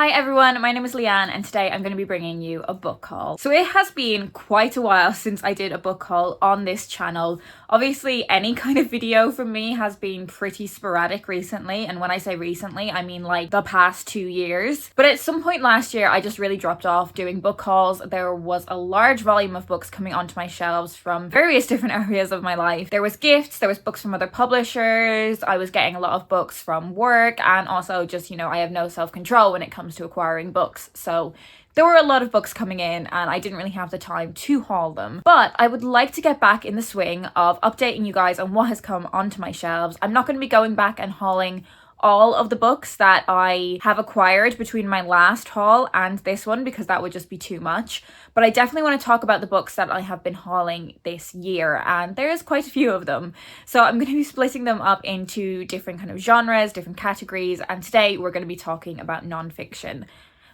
Hi everyone, my name is Leanne and today I'm going to be bringing you a book haul. So it has been quite a while since I did a book haul on this channel. Obviously any kind of video from me has been pretty sporadic recently, and when I say recently I mean like the past 2 years. But at some point last year I just really dropped off doing book hauls. There was a large volume of books coming onto my shelves from various different areas of my life. There was gifts, there was books from other publishers, I was getting a lot of books from work, and also just, you know, I have no self-control when it comes to acquiring books, so there were a lot of books coming in and I didn't really have the time to haul them. But I would like to get back in the swing of updating you guys on what has come onto my shelves. I'm not going to be going back and hauling all of the books that I have acquired between my last haul and this one because that would just be too much. But I definitely want to talk about the books that I have been hauling this year, and there's quite a few of them. So I'm going to be splitting them up into different kind of genres, different categories, and today we're going to be talking about non-fiction.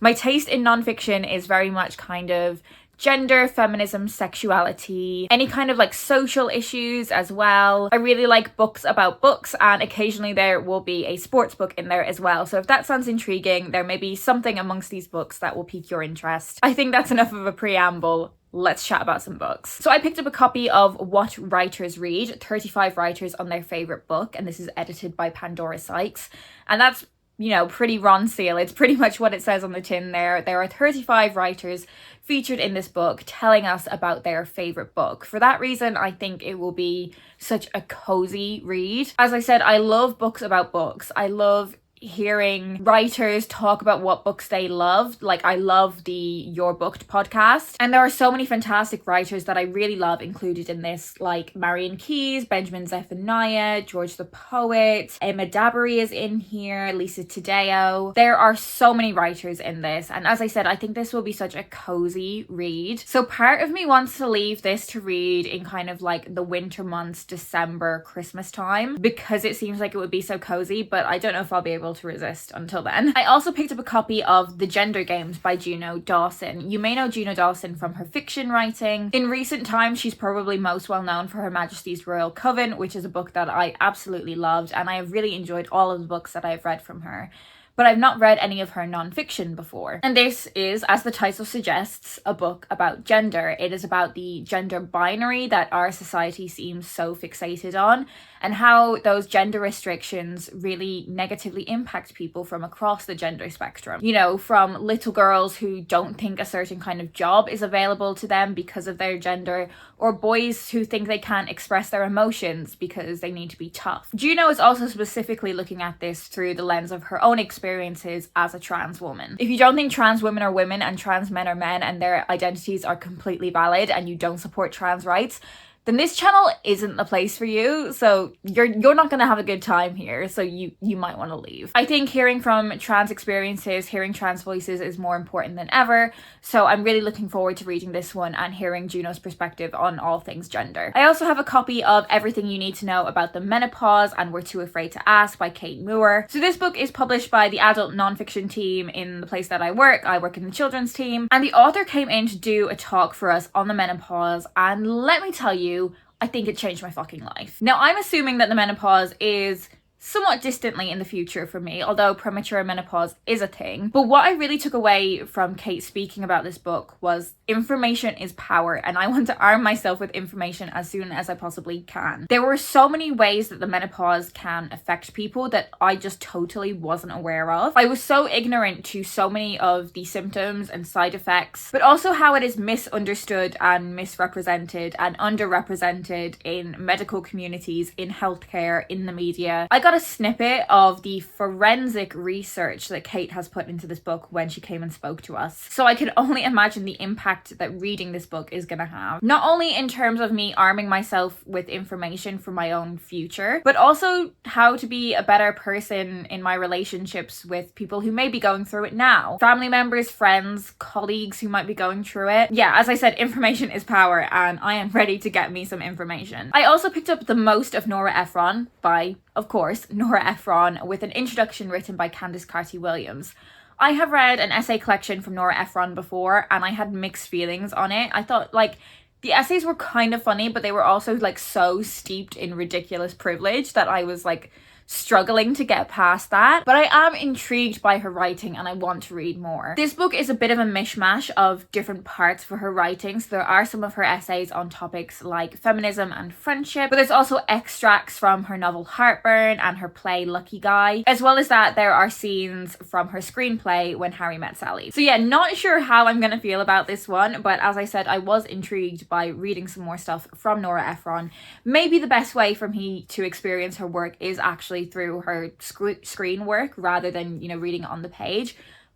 My taste in non-fiction is very much kind of gender, feminism, sexuality, any kind of like social issues as well. I really like books about books, and occasionally there will be a sports book in there as well. So if that sounds intriguing, there may be something amongst these books that will pique your interest. I think that's enough of a preamble. Let's chat about some books. So I picked up a copy of What Writers Read, 35 writers on their favourite book, and this is edited by Pandora Sykes. And that's, you know, pretty Ron Seal. It's pretty much what it says on the tin there. There are 35 writers featured in this book telling us about their favourite book. For that reason, I think it will be such a cozy read. As I said, I love books about books. I love hearing writers talk about what books they loved. Like, I love the Your Booked podcast, and there are so many fantastic writers that I really love included in this, like Marion Keyes, Benjamin Zephaniah, George the Poet, Emma Dabiri is in here, Lisa Taddeo. There are so many writers in this, and as I said, I think this will be such a cozy read. So part of me wants to leave this to read in kind of like the winter months, December, Christmas time, because it seems like it would be so cozy, but I don't know if I'll be able to resist until then. I also picked up a copy of The Gender Games by Juno Dawson. You may know Juno Dawson from her fiction writing. In recent times, she's probably most well known for Her Majesty's Royal Coven, which is a book that I absolutely loved, and I have really enjoyed all of the books that I've read from her. But I've not read any of her non-fiction before. And this is, as the title suggests, a book about gender. It is about the gender binary that our society seems so fixated on, and how those gender restrictions really negatively impact people from across the gender spectrum. You know, from little girls who don't think a certain kind of job is available to them because of their gender, or boys who think they can't express their emotions because they need to be tough. Juno is also specifically looking at this through the lens of her own experiences as a trans woman. If you don't think trans women are women and trans men are men and their identities are completely valid, and you don't support trans rights, then this channel isn't the place for you. So you're not gonna have a good time here, so you might want to leave. I think hearing from trans experiences, hearing trans voices is more important than ever, so I'm really looking forward to reading this one and hearing Juno's perspective on all things gender. I also have a copy of Everything You Need to Know About the Menopause and We're Too Afraid to Ask by Kate Moore. So this book is published by the adult nonfiction team in the place that I work. I work in the children's team, and the author came in to do a talk for us on the menopause, and let me tell you, I think it changed my fucking life. Now, I'm assuming that the menopause is somewhat distantly in the future for me, although premature menopause is a thing. But what I really took away from Kate speaking about this book was information is power, and I want to arm myself with information as soon as I possibly can. There were so many ways that the menopause can affect people that I just totally wasn't aware of. I was so ignorant to so many of the symptoms and side effects, but also how it is misunderstood and misrepresented and underrepresented in medical communities, in healthcare, in the media. I got a snippet of the forensic research that Kate has put into this book when she came and spoke to us. So I can only imagine the impact that reading this book is gonna have. Not only in terms of me arming myself with information for my own future, but also how to be a better person in my relationships with people who may be going through it now. Family members, friends, colleagues who might be going through it. Yeah, as I said, information is power, and I am ready to get me some information. I also picked up The Most of Nora Ephron by, of course, Nora Ephron, with an introduction written by Candice Carty-Williams. I have read an essay collection from Nora Ephron before, and I had mixed feelings on it. I thought, like, the essays were kind of funny, but they were also, like, so steeped in ridiculous privilege that I was, like, struggling to get past that, but I am intrigued by her writing and I want to read more. This book is a bit of a mishmash of different parts for her writings. There are some of her essays on topics like feminism and friendship, but there's also extracts from her novel Heartburn and her play Lucky Guy. As well as that, there are scenes from her screenplay When Harry Met Sally. So yeah, not sure how I'm gonna feel about this one, but as I said, I was intrigued by reading some more stuff from Nora Ephron. Maybe the best way for me to experience her work is actually through her screen work rather than, you know, reading it on the page.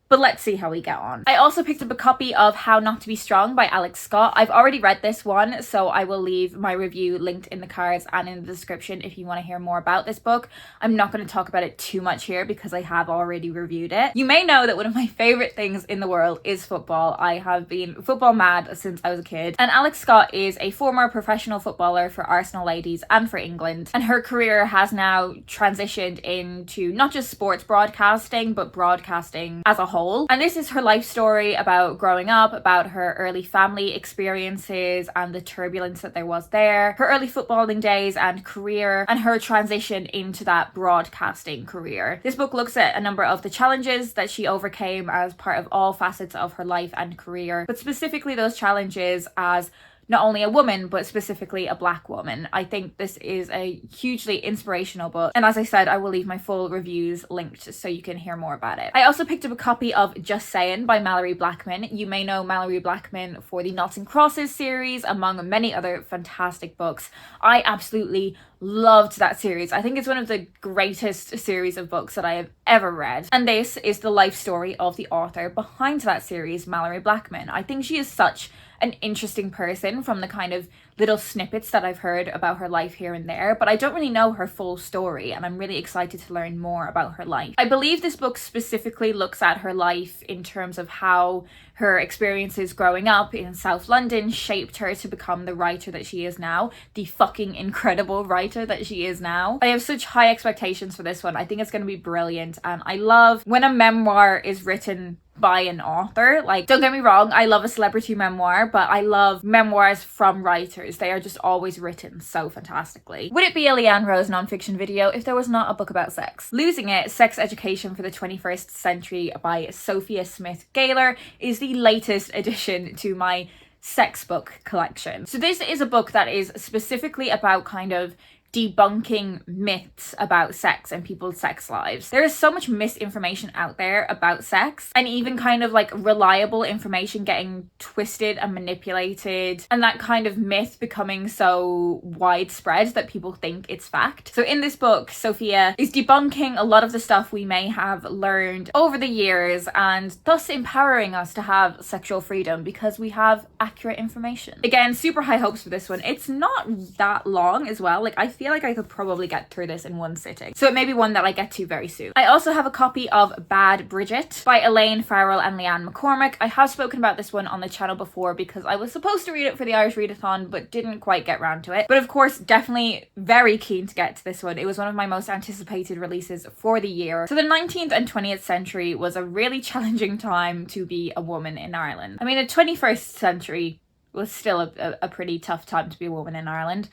But let's see how we get on. I also picked up a copy of How Not to Be Strong by Alex Scott. I've already read this one, so I will leave my review linked in the cards and in the description if you want to hear more about this book. I'm not going to talk about it too much here because I have already reviewed it. You may know that one of my favorite things in the world is football. I have been football mad since I was a kid, and Alex Scott is a former professional footballer for Arsenal ladies and for England, and her career has now transitioned into not just sports broadcasting but broadcasting as a whole. And this is her life story about growing up, about her early family experiences and the turbulence that there was there, her early footballing days and career, and her transition into that broadcasting career. This book looks at a number of the challenges that she overcame as part of all facets of her life and career, but specifically those challenges as not only a woman, but specifically a Black woman. I think this is a hugely inspirational book. And as I said, I will leave my full reviews linked so you can hear more about it. I also picked up a copy of Just Saying by Mallory Blackman. You may know Mallory Blackman for the Noughts and Crosses series, among many other fantastic books. I absolutely loved that series. I think it's one of the greatest series of books that I have ever read. And this is the life story of the author behind that series, Mallory Blackman. I think she is such an interesting person from the kind of little snippets that I've heard about her life here and there, but I don't really know her full story, and I'm really excited to learn more about her life. I believe this book specifically looks at her life in terms of how her experiences growing up in South London shaped her to become the writer that she is now, the fucking incredible writer that she is now. I have such high expectations for this one. I think it's going to be brilliant, and I love when a memoir is written by an author. Like, don't get me wrong, I love a celebrity memoir, but I love memoirs from writers. They are just always written so fantastically. Would it be a Leanne Rose nonfiction video if there was not a book about sex? Losing It, Sex Education for the 21st Century by Sophia Smith Gaylor is the latest addition to my sex book collection. So this is a book that is specifically about kind of debunking myths about sex and people's sex lives. There is so much misinformation out there about sex, and even kind of like reliable information getting twisted and manipulated, and that kind of myth becoming so widespread that people think it's fact. So in this book, Sophia is debunking a lot of the stuff we may have learned over the years, and thus empowering us to have sexual freedom because we have accurate information. Again, super high hopes for this one. It's not that long as well. Like, I feel like I could probably get through this in one sitting. So it may be one that I get to very soon. I also have a copy of Bad Bridget by Elaine Farrell and Leanne McCormick. I have spoken about this one on the channel before because I was supposed to read it for the Irish Readathon but didn't quite get round to it. But of course, definitely very keen to get to this one. It was one of my most anticipated releases for the year. So the 19th and 20th century was a really challenging time to be a woman in Ireland. I mean, the 21st century was still a pretty tough time to be a woman in Ireland.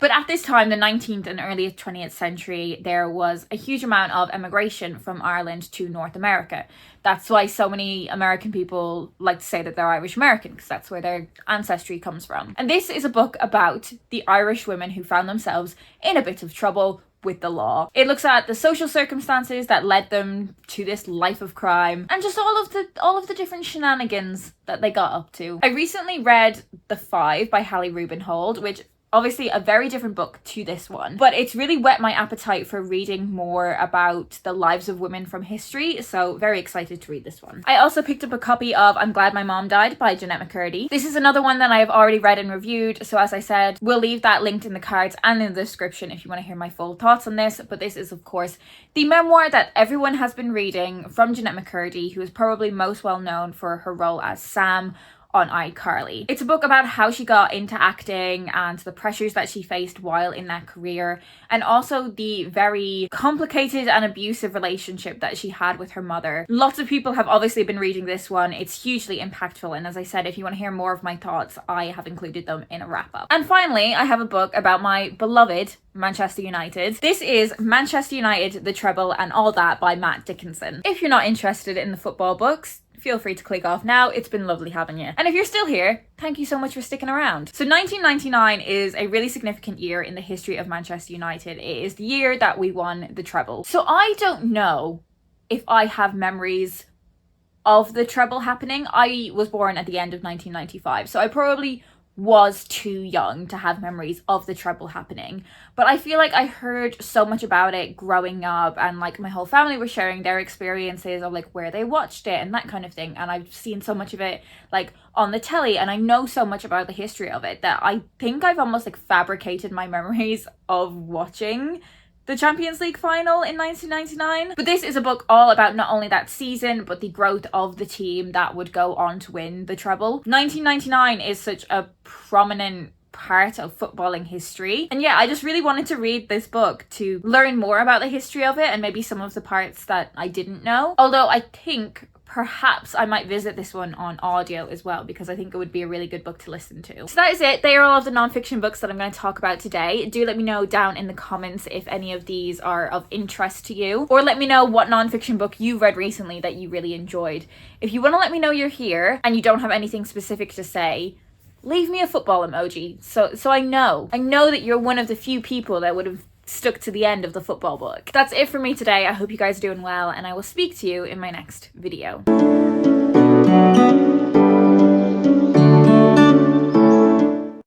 But at this time, the 19th and early 20th century, there was a huge amount of immigration from Ireland to North America. That's why so many American people like to say that they're Irish American, because that's where their ancestry comes from. And this is a book about the Irish women who found themselves in a bit of trouble with the law. It looks at the social circumstances that led them to this life of crime and just all of the different shenanigans that they got up to. I recently read The Five by Hallie Rubenhold, which obviously a very different book to this one, but it's really whet my appetite for reading more about the lives of women from history, so very excited to read this one. I also picked up a copy of I'm Glad My Mom Died by Jeanette McCurdy. This is another one that I have already read and reviewed, so as I said, we'll leave that linked in the cards and in the description if you want to hear my full thoughts on this. But this is of course the memoir that everyone has been reading from Jeanette McCurdy, who is probably most well known for her role as Sam on iCarly. It's a book about how she got into acting and the pressures that she faced while in that career, and also the very complicated and abusive relationship that she had with her mother. Lots of people have obviously been reading this one. It's hugely impactful, and as I said, if you want to hear more of my thoughts, I have included them in a wrap-up. And finally, I have a book about my beloved Manchester United. This is Manchester United, the Treble and All That by Matt Dickinson. If you're not interested in the football books, feel free to click off now. It's been lovely having you. And if you're still here, thank you so much for sticking around. So 1999 is a really significant year in the history of Manchester United. It is the year that we won the treble. So I don't know if I have memories of the treble happening. I was born at the end of 1995, so I probably was too young to have memories of the treble happening, but I feel like I heard so much about it growing up, and like my whole family was sharing their experiences of like where they watched it and that kind of thing, and I've seen so much of it like on the telly, and I know so much about the history of it that I think I've almost like fabricated my memories of watching the Champions League final in 1999. But this is a book all about not only that season, but the growth of the team that would go on to win the treble. 1999 is such a prominent part of footballing history. And yeah, I just really wanted to read this book to learn more about the history of it and maybe some of the parts that I didn't know. Although I think perhaps I might visit this one on audio as well, because I think it would be a really good book to listen to. So that is it. They are all of the non-fiction books that I'm going to talk about today. Do let me know down in the comments if any of these are of interest to you, or let me know what non-fiction book you read recently that you really enjoyed. If you want to let me know you're here and you don't have anything specific to say, leave me a football emoji so I know that you're one of the few people that would have stuck to the end of the football book. That's it for me today. I hope you guys are doing well, and I will speak to you in my next video.